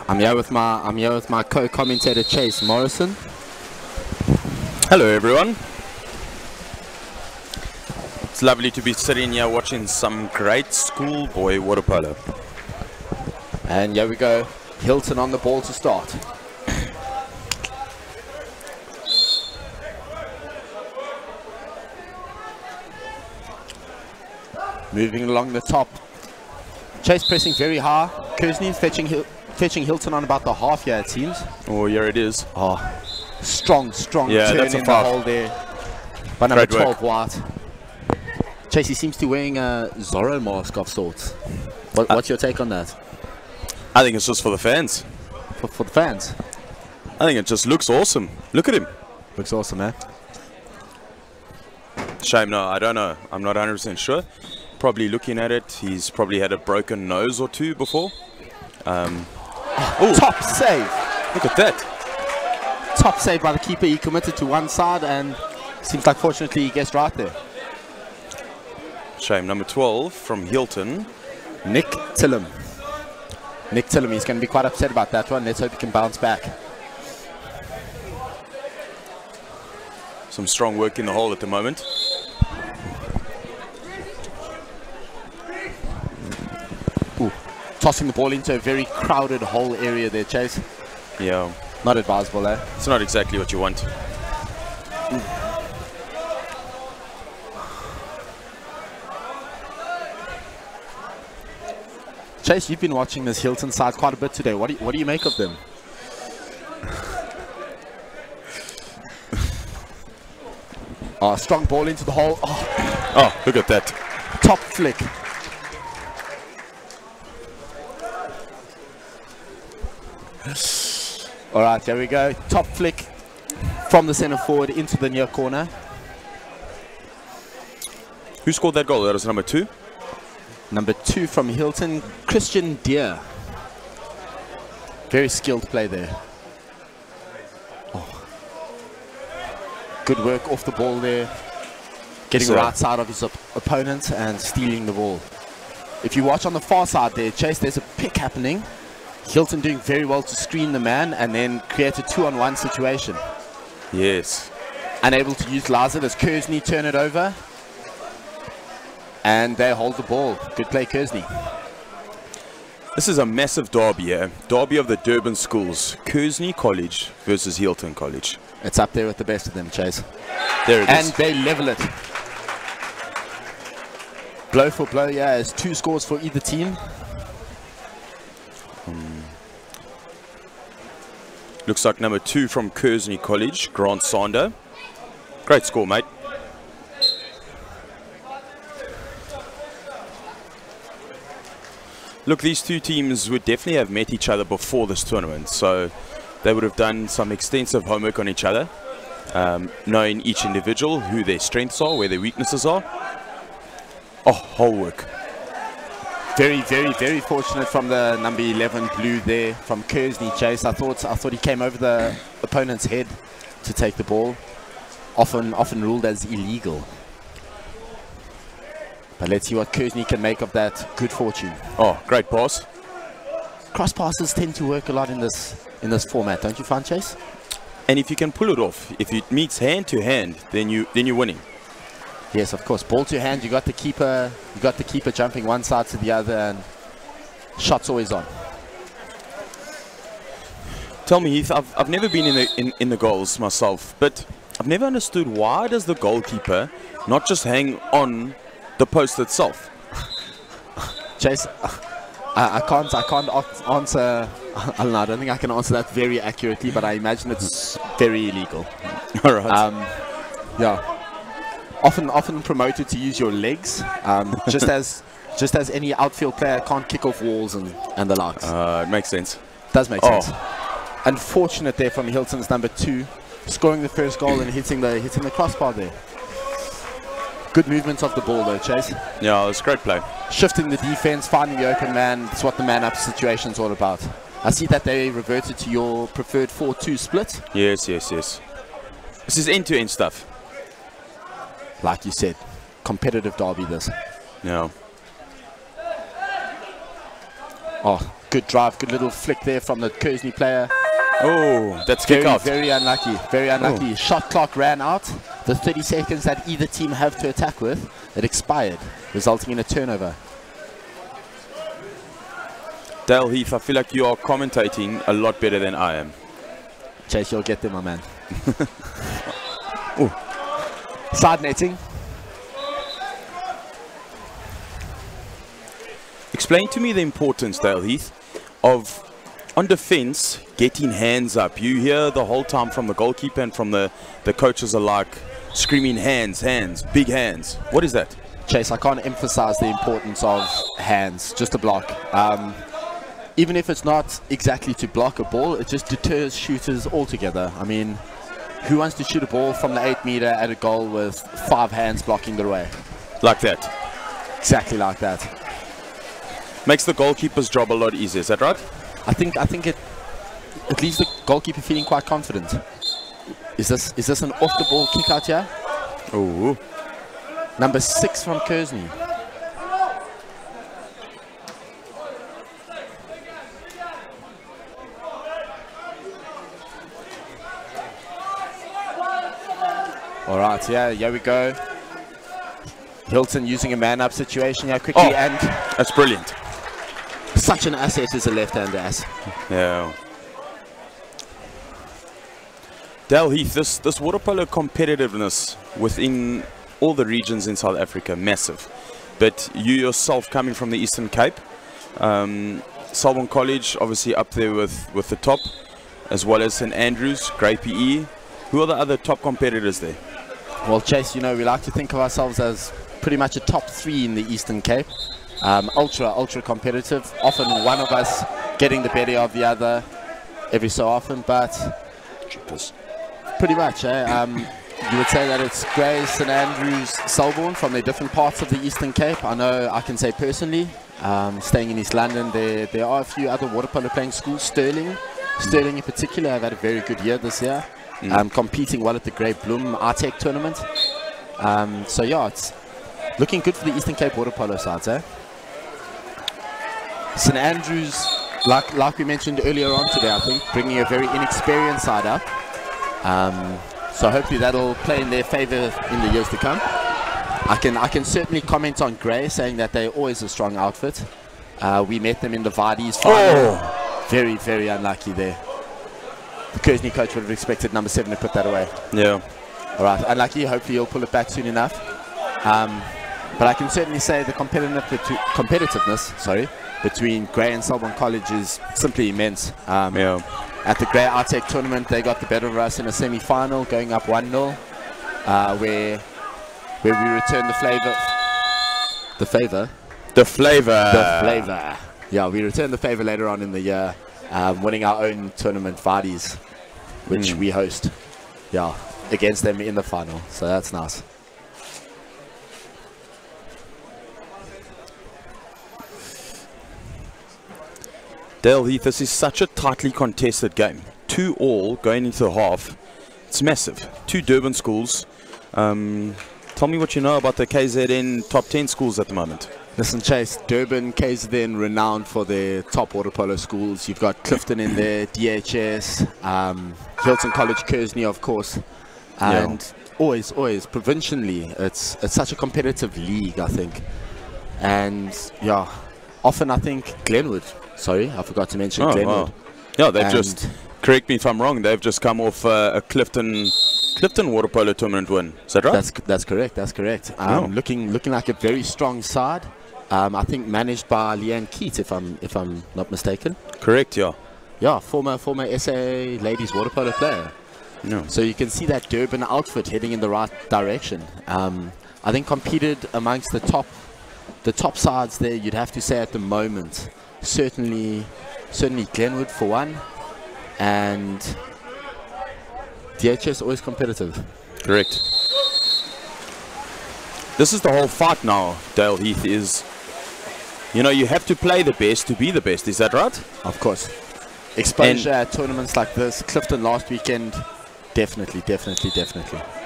I'm here with my co-commentator Chase Morrison. Hello everyone. It's lovely to be sitting here watching some great schoolboy water polo. And here we go, Hilton on the ball to start. Moving along the top. Chase pressing very high. Kearsney fetching Hilton on about the half here, it seems. Oh, here it is. Oh, strong yeah, turn that's a in foul. the hole there. By number Great 12, White. Chase, he seems to be wearing a Zorro mask of sorts. What's your take on that? I think it's just for the fans. For the fans? I think it just looks awesome. Look at him. Looks awesome, man. Shame, no, I don't know. I'm not 100% sure. Probably looking at it, he's probably had a broken nose or two before. Top save. Look at that. Top save by the keeper. He committed to one side and seems like fortunately he guessed right there. Shame, number 12 from Hilton. Nick Tillum. He's going to be quite upset about that one. Let's hope he can bounce back. Some strong work in the hole at the moment. Ooh. Tossing the ball into a very crowded hole area there, Chase. Yeah. Not advisable, eh? It's not exactly what you want. Chase, you've been watching this Hilton side quite a bit today. What do you make of them? Oh, strong ball into the hole. Oh, look at that. Top flick. All right, there we go. Top flick from the center forward into the near corner. Who scored that goal? That was number 2? Number 2 from Hilton, Christian Deere. Very skilled play there. Oh. Good work off the ball there. Getting right side of his opponent and stealing the ball. If you watch on the far side there, Chase, there's a pick happening. Hilton doing very well to screen the man and then create a 2-on-1 situation. Yes. Unable to utilize it as Kearsney turn it over. And they hold the ball. Good play, Kearsney. This is a massive derby here. Derby of the Durban schools. Kearsney College versus Hilton College. It's up there with the best of them, Chase. There it is. And they level it. Blow for blow, yeah, as 2 scores for either team. Looks like number 2 from Kearsney College, Grant Sander. Great score, mate. Look, these two teams would definitely have met each other before this tournament, so they would have done some extensive homework on each other, knowing each individual, who their strengths are, where their weaknesses are. Oh, whole work. Very, very, very fortunate from the number 11 blue there from Kearsney, Chase. I thought he came over the opponent's head to take the ball. Often ruled as illegal. But let's see what Kearsney can make of that good fortune. Oh, great pass. Cross passes tend to work a lot in this format, don't you find, Chase? And if you can pull it off, if it meets hand to hand, then you're winning. Yes, of course. Ball to hand, you got the keeper jumping one side to the other, and shots always on. Tell me, Heath, I've never been in the goals myself, but I've never understood, why does the goalkeeper not just hang on the post itself? Chase, I can't answer. I don't know, I don't think I can answer that very accurately, but I imagine it's very illegal. All right. Yeah. Often promoted to use your legs, just as any outfield player can't kick off walls and the likes. It makes sense. Does make sense. Unfortunate there from Hilton's number 2, scoring the first goal and hitting the crossbar there. Good movement of the ball though, Chase. Yeah, it was a great play. Shifting the defense, finding the open man. That's what the man-up situation is all about. I see that they reverted to your preferred 4-2 split. Yes. This is end-to-end stuff. Like you said, competitive derby this. Yeah. Oh, Good drive, good little flick there from the Kearsney player. Oh, that's kick out. Very unlucky, very unlucky. Oh. Shot clock ran out. The 30 seconds that either team have to attack with, it expired, resulting in a turnover. Dale Heath, I feel like you are commentating a lot better than I am. Chase, you'll get there, my man. Side netting. Explain to me the importance, Dale Heath, of on defense getting hands up. You hear the whole time from the goalkeeper and from the coaches alike screaming hands, hands, big hands. What is that? Chase, I can't emphasize the importance of hands, just a block. Even if it's not exactly to block a ball, it just deters shooters altogether. I mean, who wants to shoot a ball from the 8 meter at a goal with 5 hands blocking the way? Like that. Exactly like that. Makes the goalkeeper's job a lot easier, is that right? I think it leaves the goalkeeper feeling quite confident. Is this an off the ball kick out here? Oh. Number 6 from Kearsney. All right, yeah, here we go. Hilton using a man-up situation here quickly, and that's brilliant. Such an asset is a left-hander ass. Yeah. Dale Heath, this water polo competitiveness within all the regions in South Africa, massive. But you yourself coming from the Eastern Cape, Selborne College obviously up there with the top, as well as St Andrews, Grey PE. Who are the other top competitors there? Well, Chase, you know, we like to think of ourselves as pretty much a top 3 in the Eastern Cape. Ultra competitive. Often one of us getting the better of the other every so often, but pretty much, you would say that it's Grey, St Andrews, Selborne from the different parts of the Eastern Cape. I know I can say personally, staying in East London, there are a few other water polo playing schools. Sterling in particular have had a very good year this year. Competing well at the Grey Bloom RTEC tournament. So yeah, it's looking good for the Eastern Cape water polo sides, eh? St Andrews, like we mentioned earlier on today, I think, bringing a very inexperienced side up. So hopefully that'll play in their favour in the years to come. I can certainly comment on Grey, saying that they're always a strong outfit. We met them in the Vardy's final. Very, very unlucky there. The Kearsney coach would have expected number 7 to put that away. Yeah. All right, unlucky. Hopefully he'll pull it back soon enough. But I can certainly say the competitiveness between Grey and Selborne College is simply immense. Yeah. At the Grey RTEC tournament, they got the better of us in a semi-final, going up 1-0, where we returned the favour. Yeah, we returned the favour later on in the year, winning our own tournament, Vardy's, which we host. Yeah, against them in the final. So that's nice. Dale Heath, this is such a tightly contested game. 2-2 going into the half. It's massive. 2 Durban schools. Tell me what you know about the KZN top 10 schools at the moment. Listen, Chase, Durban, KZN, renowned for their top water polo schools. You've got Clifton in there, DHS, Hilton College, Kearsney, of course. And always, provincially, it's such a competitive league, I think. And, yeah, often I think Glenwood. Sorry, I forgot to mention Glenwood. Wow. Yeah, they've just, correct me if I'm wrong, they've just come off a Clifton water polo tournament win. Is that right? That's correct. Looking like a very strong side. I think managed by Leanne Keat, if I'm not mistaken. Correct, yeah. Yeah, former SA ladies water polo player. No. So you can see that Durban outfit heading in the right direction. I think competed amongst the top sides there. You'd have to say at the moment. Certainly Glenwood for one, and DHS always competitive. Correct. This is the whole fight now, Dale Heath, is, you know, you have to play the best to be the best. Is that right? Of course. Exposure at tournaments like this, Clifton last weekend, definitely.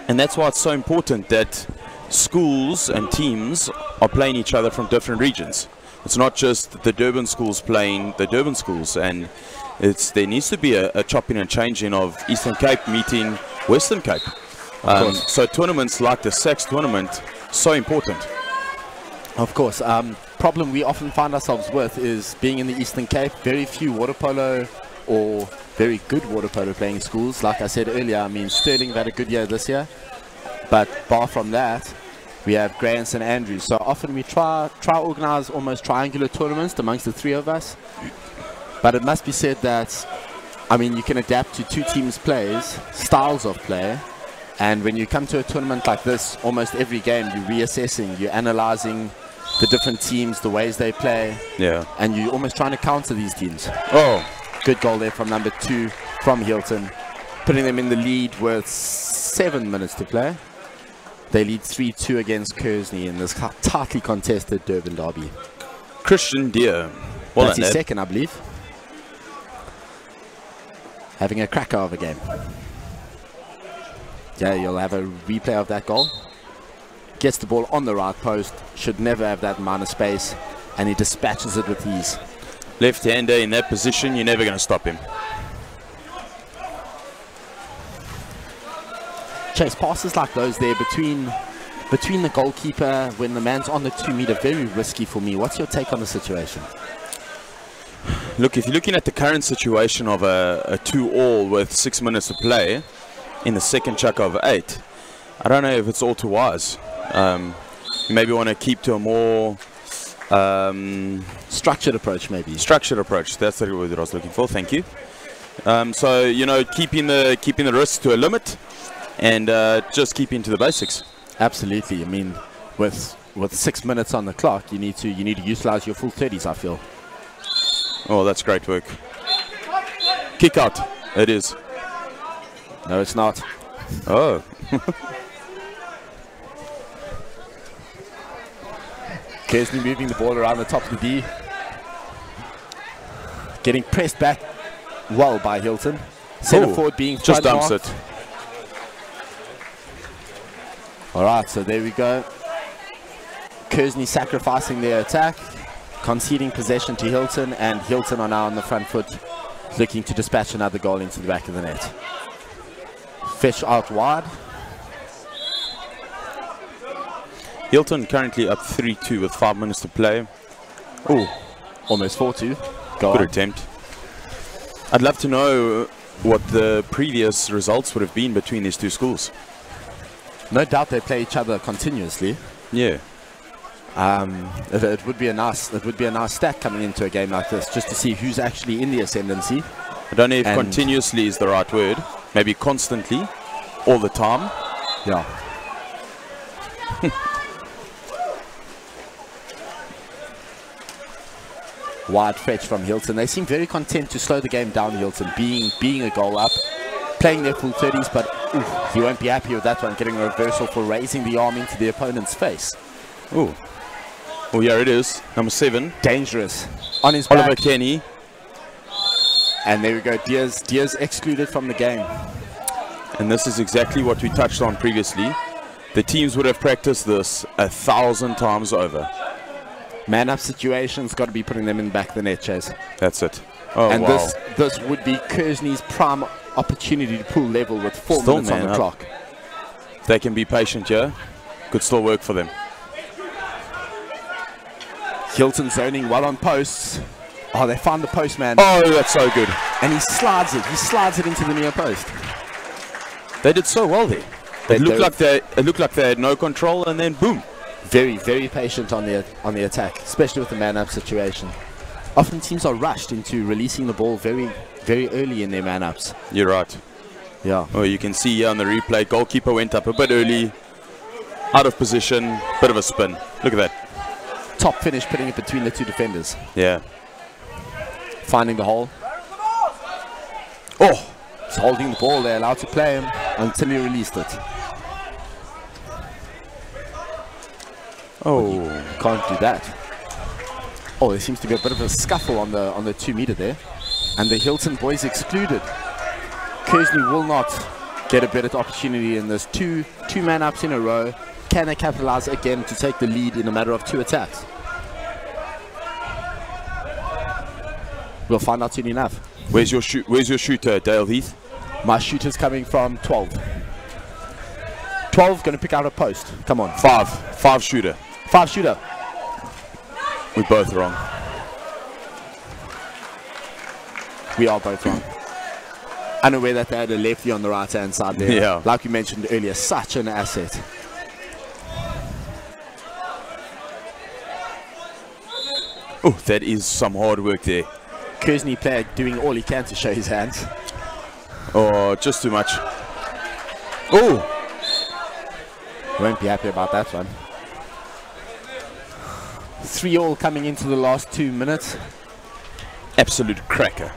And that's why it's so important that schools and teams are playing each other from different regions. It's not just the Durban schools playing the Durban schools, and there needs to be a chopping and changing of Eastern Cape meeting Western Cape. So tournaments like the SACS tournament, so important. Of course. Problem we often find ourselves with is being in the Eastern Cape, very few water polo or very good water polo playing schools. Like I said earlier, I mean, Sterling have had a good year this year, but bar from that, we have Grants and Andrews. So often we try organize almost triangular tournaments amongst the three of us. But it must be said that, I mean, you can adapt to two teams' plays, styles of play. And when you come to a tournament like this, almost every game you're reassessing, you're analyzing the different teams, the ways they play. Yeah. And you're almost trying to counter these teams. Oh. Good goal there from number 2 from Hilton, putting them in the lead with 7 minutes to play. They lead 3-2 against Kearsney in this tightly contested Durban derby. Christian Deere. Well, that's his second, I believe. Having a cracker of a game. Yeah, you'll have a replay of that goal. Gets the ball on the right post, should never have that amount of space, and he dispatches it with ease. Left-hander in that position, you're never going to stop him. Chase, passes like those there between the goalkeeper when the man's on the 2 meter, very risky for me. What's your take on the situation? Look, if you're looking at the current situation of a 2-all with 6 minutes to play in the second chuck of 8, I don't know if it's all too wise. You maybe want to keep to a more structured approach, maybe. Structured approach. That's the word that I was looking for. Thank you. So you know, keeping the risks to a limit, and just keeping to the basics. Absolutely. I mean, with 6 minutes on the clock, you need to utilize your full 30s, I feel. Oh, that's great work. Kick out. It is. No, it's not. Oh. Kearsney moving the ball around the top of the D. Getting pressed back well by Hilton. Centre forward being just dumps it. Alright, so there we go. Kearsney sacrificing their attack, conceding possession to Hilton, and Hilton are now on the front foot, looking to dispatch another goal into the back of the net. Fish out wide. Hilton currently up 3-2 with 5 minutes to play. Oh, almost 4-2. Good attempt. I'd love to know what the previous results would have been between these two schools. No doubt they play each other continuously. Yeah. It would be a nice stat coming into a game like this, just to see who's actually in the ascendancy. I don't know if continuously is the right word. Maybe constantly, all the time. Yeah. Wide fetch from Hilton. They seem very content to slow the game down, Hilton, being a goal up, playing their full 30s, but he won't be happy with that one, getting a reversal for raising the arm into the opponent's face. Ooh. Oh, yeah, it is. Number 7. Dangerous. On his back. Oliver Kenny. And there we go. Deers excluded from the game. And this is exactly what we touched on previously. The teams would have practiced this 1,000 times over. Man-up situations, got to be putting them in the back of the net, Chase. That's it. Oh, and wow. this would be Kearsney's prime opportunity to pull level with 4 minutes on the clock. They can be patient here. Could still work for them. Hilton zoning well on posts. Oh, they found the post, man. Oh, that's so good. And he slides it. He slides it into the near post. They did so well there. It looked like they had no control, and then boom. Very, very patient on the attack, especially with the man-up situation. Often teams are rushed into releasing the ball very, very early in their man-ups. You're right. Yeah. Oh, you can see here on the replay, goalkeeper went up a bit early, out of position, bit of a spin. Look at that. Top finish, putting it between the two defenders. Yeah. Finding the hole. Oh, he's holding the ball. They're allowed to play him until he released it. Oh, you can't do that. Oh, there seems to be a bit of a scuffle on the 2 meter there, and the Hilton boys excluded. Kearsney will not get a better opportunity in this. Two man ups in a row. Can they capitalize again to take the lead in a matter of 2 attacks? We'll find out soon enough. Where's your shooter, Dale Heath? My shooter's coming from 12. 12 going to pick out a post. Come on. 5 shooter. 5 shooter. We're both wrong. We are both wrong. Unaware that they had a lefty on the right hand side there. Yeah. Like we mentioned earlier, such an asset. Oh, that is some hard work there. Kearsney player doing all he can to show his hands. Oh, just too much. Oh! Won't be happy about that one. 3-all coming into the last 2 minutes. Absolute cracker.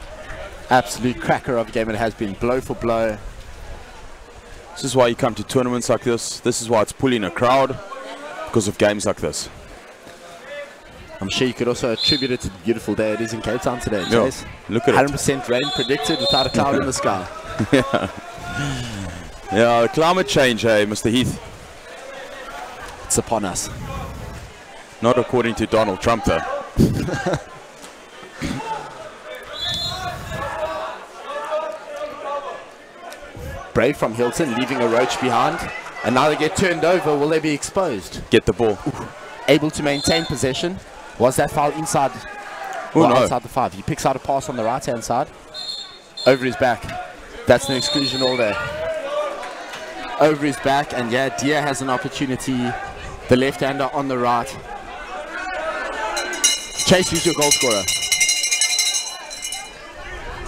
Absolute cracker of a game it has been. Blow for blow. This is why you come to tournaments like this. This is why it's pulling a crowd. Because of games like this. I'm sure you could also attribute it to the beautiful day it is in Cape Town today, Yeah, Chase. look at 100% rain predicted without a cloud in the sky. Yeah, climate change, hey, Mr. Heath. It's upon us. Not according to Donald Trump, though. Brave from Hilton, leaving a roach behind. And now they get turned over. Will they be exposed? Get the ball. Able to maintain possession. Was that foul inside? Oh, no. Outside the 5. He picks out a pass on the right-hand side. Over his back. That's an exclusion all day. Over his back. And yeah, Dia has an opportunity. The left-hander on the right. Chase, who's your goal scorer?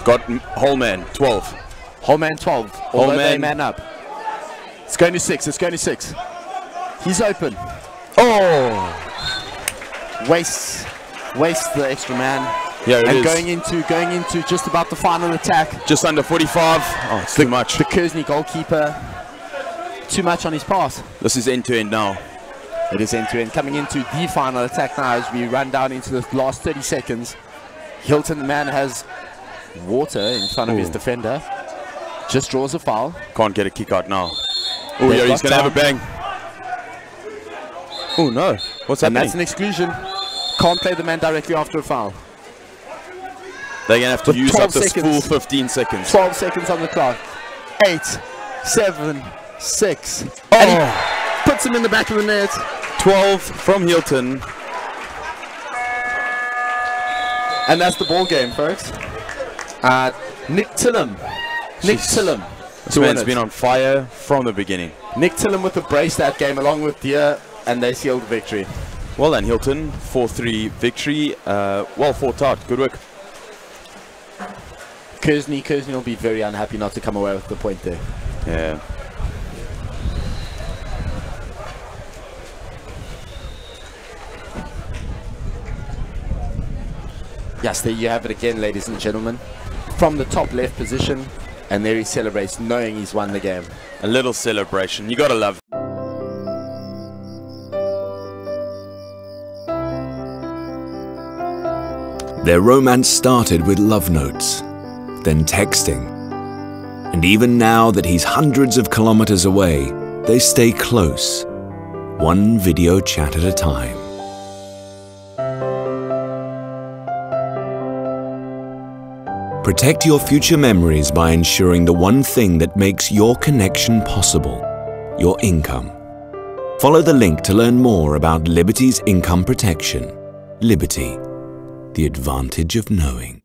Got Holman, 12. Holman 12. Although they man up. It's going to 6. It's going to 6. He's open. Oh! Wastes the extra man. Yeah, it and is. going into just about the final attack. Just under 45. Oh, it's too much. The Kearsney goalkeeper, too much on his pass. This is end-to-end now. It is end-to-end. Coming into the final attack now as we run down into the last 30 seconds. Hilton, the man, has water in front of his defender. Just draws a foul. Can't get a kick out now. Oh, yeah, he's going to have a bang. Oh, no. What's happening? And that's an exclusion. Can't play the man directly after a foul. They're going to have to use up this seconds. full 15 seconds. 12 seconds on the clock. 8, 7, 6. Oh. And he puts him in the back of the net. 12 from Hilton. And that's the ball game, folks. Nick Tillum. This man's been on fire from the beginning. Nick Tillum with a brace that game along with Dia, and they sealed the victory. Well done, Hilton. 4-3 victory. Well fought out. Good work. Kearsney will be very unhappy not to come away with the point there. Yeah. Yes, there you have it again, ladies and gentlemen. From the top left position, and there he celebrates knowing he's won the game. A little celebration. You gotta love. Their romance started with love notes, then texting. And even now that he's hundreds of kilometers away, they stay close, one video chat at a time. Protect your future memories by ensuring the one thing that makes your connection possible, your income. Follow the link to learn more about Liberty's income protection. Liberty, the advantage of knowing.